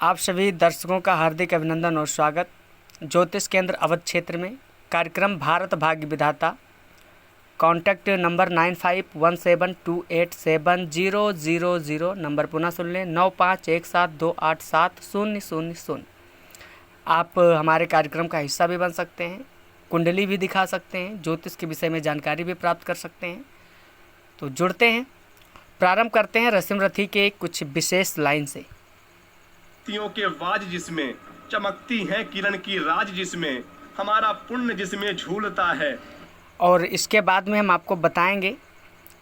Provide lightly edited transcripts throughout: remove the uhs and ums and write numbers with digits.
आप सभी दर्शकों का हार्दिक अभिनंदन और स्वागत। ज्योतिष केंद्र अवध क्षेत्र में कार्यक्रम भारत भाग्य विधाता। Contact number 9517287000। नंबर पुनः सुन लें 9517287000। आप हमारे कार्यक्रम का हिस्सा भी बन सकते हैं, कुंडली भी दिखा सकते हैं, ज्योतिष के विषय में जानकारी भी प्राप्त कर सकते हैं। तो जुड़ते हैं, प्रारंभ करते हैं रस्म रथी के कुछ विशेष लाइन से। के वाज जिसमें चमकती है किरण की राज, जिसमें हमारा पुण्य जिसमें झूलता है। और इसके बाद में हम आपको बताएंगे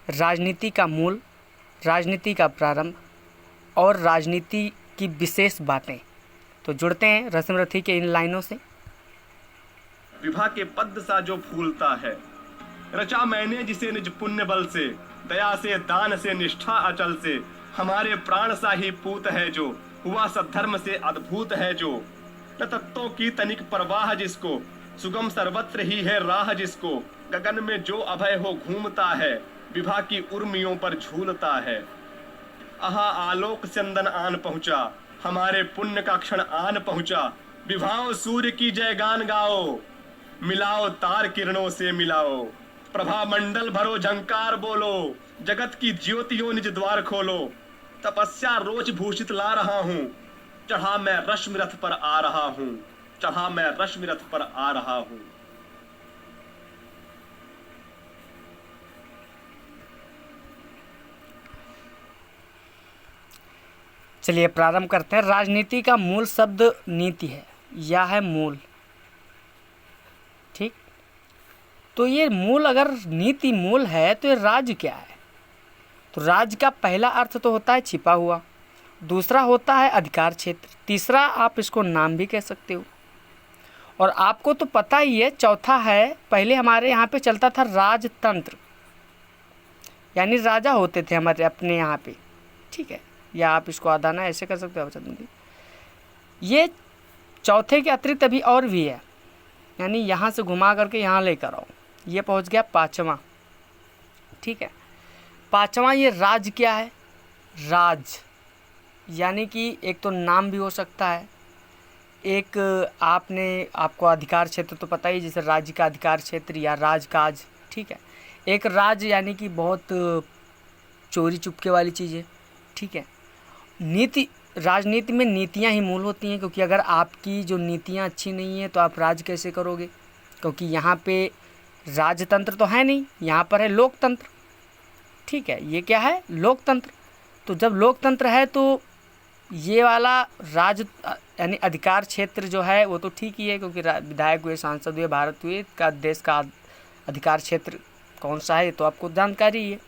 राजनीति का मूल, राजनीति का प्रारंभ और राजनीति की विशेष बातें। तो जुड़ते हैं रस्म रथी के इन लाइनों से। विभा के पद्म सा जो फूलता है, रचा मैंने जिसे निज पुण्य बल से, दया से दान से निष्ठा अचल से, हमारे प्राण सा ही पूत है जो, हुआ सद्धर्म से अद्भुत है जो। न तत्वों की तनिक परवाह जिसको, सुगम सर्वत्र ही है राह जिसको, गगन में जो अभय हो घूमता है, विभा की उर्मियों पर झूलता है। आहा आलोक चंदन आन पहुंचा, हमारे पुण्य का क्षण आन पहुंचा, विभाओ सूर्य की जय गान गाओ, मिलाओ तार किरणों से मिलाओ, प्रभा मंडल भरो झंकार बोलो, जगत की ज्योतियों निज द्वार खोलो, तपस्या रोज भूषित ला रहा हूँ, चढ़ा मैं रश्मि रथ पर आ रहा हूँ, चढ़ा मैं रश्मि रथ पर आ रहा हूँ। चलिए प्रारंभ करते हैं। राजनीति का मूल शब्द नीति है, यह है मूल। ठीक, तो ये मूल, अगर नीति मूल है तो ये राज क्या है? तो राज का पहला अर्थ तो होता है छिपा हुआ, दूसरा होता है अधिकार क्षेत्र, तीसरा आप इसको नाम भी कह सकते हो, और आपको तो पता ही है चौथा है, पहले हमारे यहाँ पे चलता था राजतंत्र, यानी राजा होते थे हमारे अपने यहाँ पे। ठीक है, या आप इसको आदाना ऐसे कर सकते हो चंदी। ये चौथे के अतिरिक्त अभी और भी है, यानी यहाँ से घुमा करके यहाँ लेकर आओ, ये पहुँच गया पाँचवा। ठीक है, पाँचवा ये राज क्या है? राज यानी कि एक तो नाम भी हो सकता है, एक आपको अधिकार क्षेत्र तो पता ही, जैसे राज्य का अधिकार क्षेत्र या राजकाज। ठीक है, एक राज यानी कि बहुत चोरी चुपके वाली चीज़ है। ठीक है, नीति, राजनीति में नीतियां ही मूल होती हैं, क्योंकि अगर आपकी जो नीतियां अच्छी नहीं है तो आप राज कैसे करोगे? क्योंकि यहाँ पे राजतंत्र तो है नहीं, यहाँ पर है लोकतंत्र। ठीक है, ये क्या है? लोकतंत्र। तो जब लोकतंत्र है तो ये वाला राज यानी अधिकार क्षेत्र जो है वो तो ठीक ही है, क्योंकि विधायक हुए, सांसद हुए, भारत हुए, का देश का अधिकार क्षेत्र कौन सा है तो आपको जानकारी है।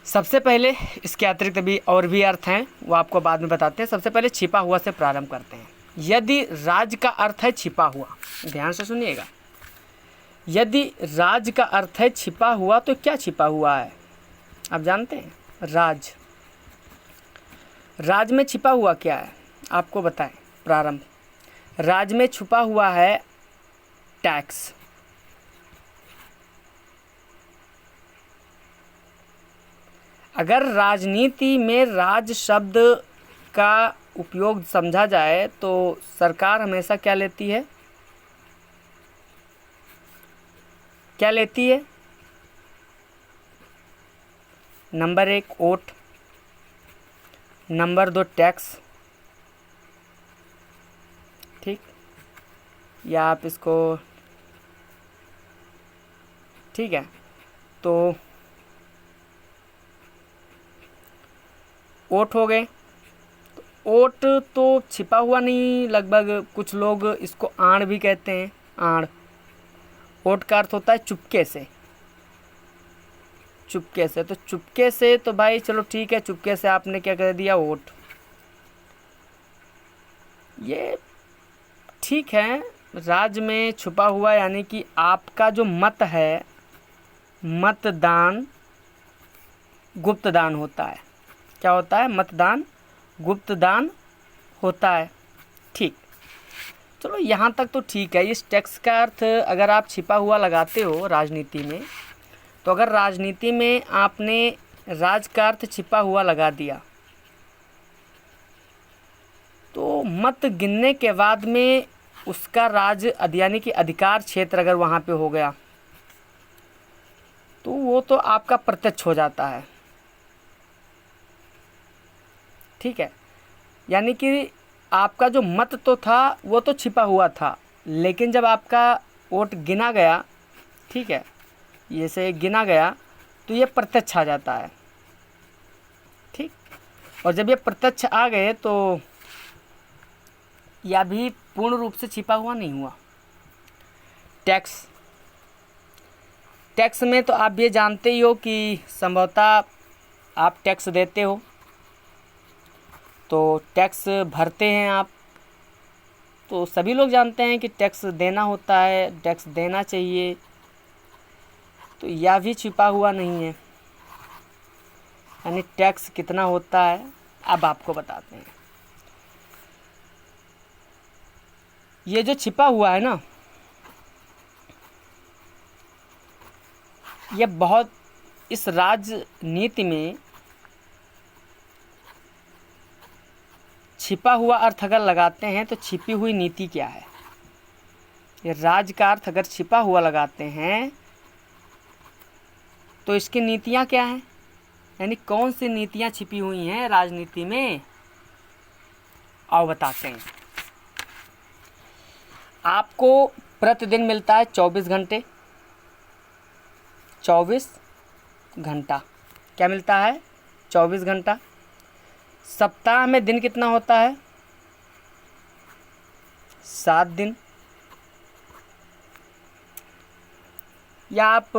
सबसे पहले इसके अतिरिक्त भी और भी अर्थ हैं, वो आपको बाद में बताते हैं। सबसे पहले छिपा हुआ से प्रारंभ करते हैं। यदि राज का अर्थ है छिपा हुआ, ध्यान से सुनिएगा, यदि राज का अर्थ है छिपा हुआ तो क्या छिपा हुआ है आप जानते हैं? राज, राज में छिपा हुआ क्या है आपको बताएं। प्रारंभ, राज में छुपा हुआ है टैक्स। अगर राजनीति में राज शब्द का उपयोग समझा जाए तो सरकार हमेशा क्या लेती है? क्या लेती है? Number 1 vote, number 2 tax. ठीक, या आप इसको, ठीक है, तो वोट हो गए। वोट तो छिपा हुआ नहीं, लगभग कुछ लोग इसको आड़ भी कहते हैं। आड़, वोट का अर्थ होता है चुपके से, चुपके से। तो चुपके से तो भाई चलो ठीक है, चुपके से आपने क्या कह दिया? वोट। ये ठीक है, राज में छुपा हुआ यानी कि आपका जो मत है, मतदान गुप्त दान होता है। क्या होता है? मतदान गुप्त दान होता है। ठीक, चलो यहाँ तक तो ठीक है। इस टैक्स का अर्थ अगर आप छिपा हुआ लगाते हो राजनीति में, तो अगर राजनीति में आपने राज का अर्थ छिपा हुआ लगा दिया मत गिनने के बाद में उसका राज यानी कि अधिकार क्षेत्र अगर वहाँ पे हो गया तो वो तो आपका प्रत्यक्ष हो जाता है। ठीक है, यानी कि आपका जो मत तो था वो तो छिपा हुआ था, लेकिन जब आपका वोट गिना गया, ठीक है, ये से गिना गया तो ये प्रत्यक्ष आ जाता है। ठीक, और जब ये प्रत्यक्ष आ गए तो यह भी पूर्ण रूप से छिपा हुआ नहीं हुआ। टैक्स में तो आप ये जानते ही हो कि संभवतः आप टैक्स देते हो, तो टैक्स भरते हैं आप, तो सभी लोग जानते हैं कि टैक्स देना होता है, टैक्स देना चाहिए, तो यह भी छिपा हुआ नहीं है। यानी टैक्स कितना होता है अब आपको बताते हैं। ये जो छिपा हुआ है ना, ये बहुत इस राजनीति में छिपा हुआ अर्थ अगर लगाते हैं तो छिपी हुई नीति क्या है। ये राज का अर्थ अगर छिपा हुआ लगाते हैं तो इसकी नीतियाँ क्या हैं, यानी कौन सी नीतियाँ छिपी हुई हैं राजनीति में, आओ बताते हैं। आपको प्रतिदिन मिलता है 24 घंटे, 24 घंटा क्या मिलता है, 24 घंटा। सप्ताह में दिन कितना होता है, 7 दिन। या आप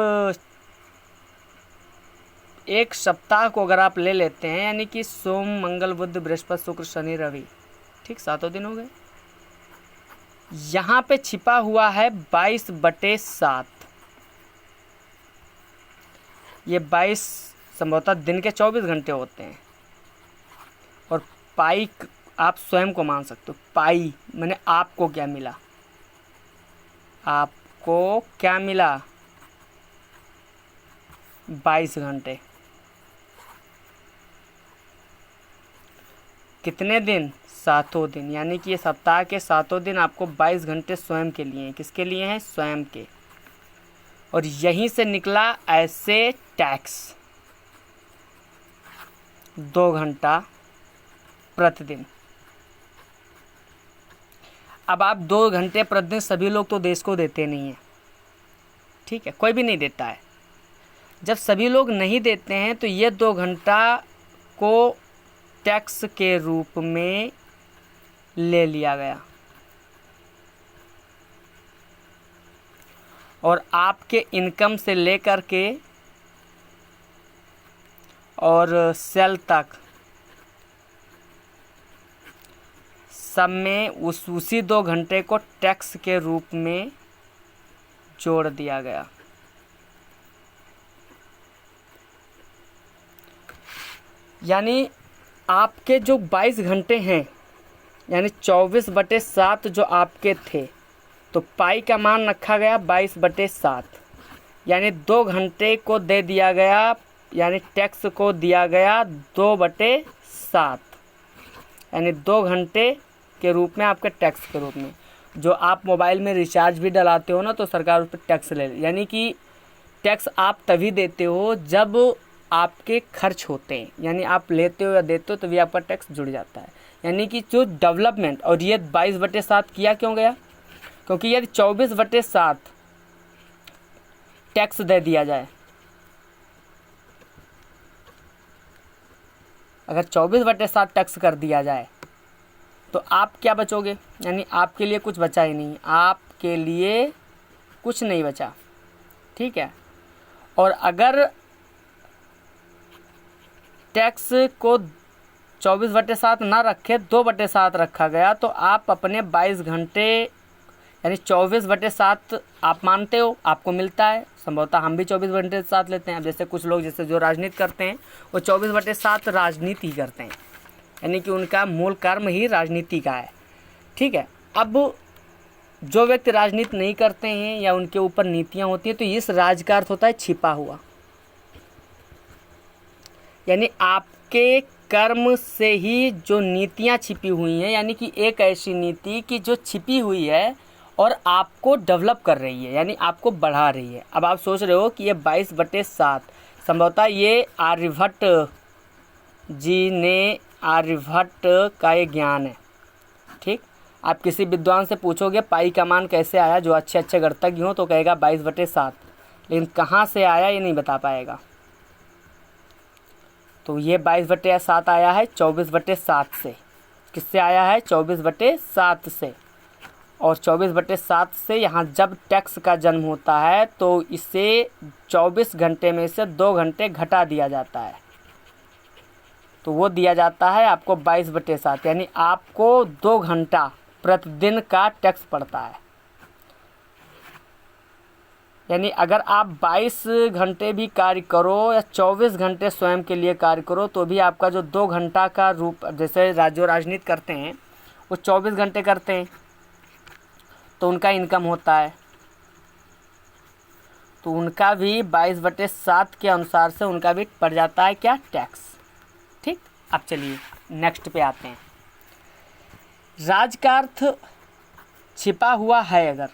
एक सप्ताह को अगर आप ले लेते हैं, यानी कि सोम मंगल बुध बृहस्पति शुक्र शनि रवि, ठीक, 7 दिन हो गए। यहाँ पे छिपा हुआ है 22/7। ये 22 संभवतः दिन के 24 घंटे होते हैं, और पाई आप स्वयं को मान सकते हो। पाई माने आपको क्या मिला, आपको क्या मिला, 22 घंटे। कितने दिन, 7 दिन, यानी कि ये सप्ताह के 7 दिन आपको 22 घंटे स्वयं के लिए हैं। किसके लिए हैं, स्वयं के। और यहीं से निकला ऐसे टैक्स 2 घंटा प्रतिदिन। अब आप 2 घंटे प्रतिदिन सभी लोग तो देश को देते नहीं हैं, ठीक है, कोई भी नहीं देता है। जब सभी लोग नहीं देते हैं तो ये 2 घंटा को टैक्स के रूप में ले लिया गया, और आपके इनकम से लेकर के और सेल तक सब में उसी 2 घंटे को टैक्स के रूप में जोड़ दिया गया। यानी आपके जो 22 घंटे हैं, यानी 24/7 जो आपके थे, तो पाई का मान रखा गया 22/7, यानी 2 घंटे को दे दिया गया, यानी टैक्स को दिया गया 2/7, यानी 2 घंटे के रूप में, आपके टैक्स के रूप में। जो आप मोबाइल में रिचार्ज भी डलाते हो ना, तो सरकार उस पर टैक्स ले, यानी कि टैक्स आप तभी देते हो जब आपके खर्च होते हैं, यानी आप लेते हो या देते हो तभी आपका टैक्स जुड़ जाता है। यानी कि जो डेवलपमेंट, और ये 22/7 किया क्यों गया, क्योंकि यदि 24/7 टैक्स दे दिया जाए, अगर 24/7 टैक्स कर दिया जाए तो आप क्या बचोगे, यानी आपके लिए कुछ बचा ही नहीं, आपके लिए कुछ नहीं बचा, ठीक है। और अगर टैक्स को 24/7 ना रखे, 2/7 रखा गया, तो आप अपने 22 घंटे यानी 24/7 आप मानते हो, आपको मिलता है। संभवतः हम भी 24/7 लेते हैं। अब जैसे कुछ लोग जैसे जो राजनीति करते हैं वो 24/7 राजनीति करते हैं, यानी कि उनका मूल कर्म ही राजनीति का है, ठीक है। अब जो व्यक्ति राजनीति नहीं करते हैं या उनके ऊपर नीतियाँ होती हैं, तो इस राज का अर्थ होता है छिपा हुआ, यानी आपके कर्म से ही जो नीतियाँ छिपी हुई हैं, यानी कि एक ऐसी नीति कि जो छिपी हुई है और आपको डेवलप कर रही है, यानी आपको बढ़ा रही है। अब आप सोच रहे हो कि ये 22/7 संभवतः ये आर्यभट्ट जी ने, आर्यभट्ट का ये ज्ञान है, ठीक। आप किसी विद्वान से पूछोगे पाई का मान कैसे आया, जो अच्छे अच्छे गणितज्ञ हों, तो कहेगा 22/7, लेकिन कहाँ से आया ये नहीं बता पाएगा। तो ये 22/7 आया है 24/7 से। किससे आया है? 24/7 से। और 24/7 से यहाँ जब टैक्स का जन्म होता है तो इसे 24 घंटे में से 2 घंटे घटा दिया जाता है, तो वो दिया जाता है आपको 22/7, यानी आपको 2 घंटा प्रतिदिन का टैक्स पड़ता है। यानी अगर आप 22 घंटे भी कार्य करो या 24 घंटे स्वयं के लिए कार्य करो तो भी आपका जो 2 घंटा का रूप, जैसे जो राजनीति करते हैं वो 24 घंटे करते हैं तो उनका इनकम होता है, तो उनका भी 22/7 के अनुसार से उनका भी पड़ जाता है क्या? टैक्स, ठीक। अब चलिए नेक्स्ट पे आते हैं। राज का अर्थ छिपा हुआ है अगर,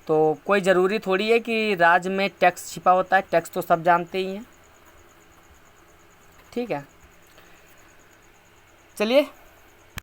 तो कोई ज़रूरी थोड़ी है कि राज में टैक्स छिपा होता है, टैक्स तो सब जानते ही हैं, ठीक है। चलिए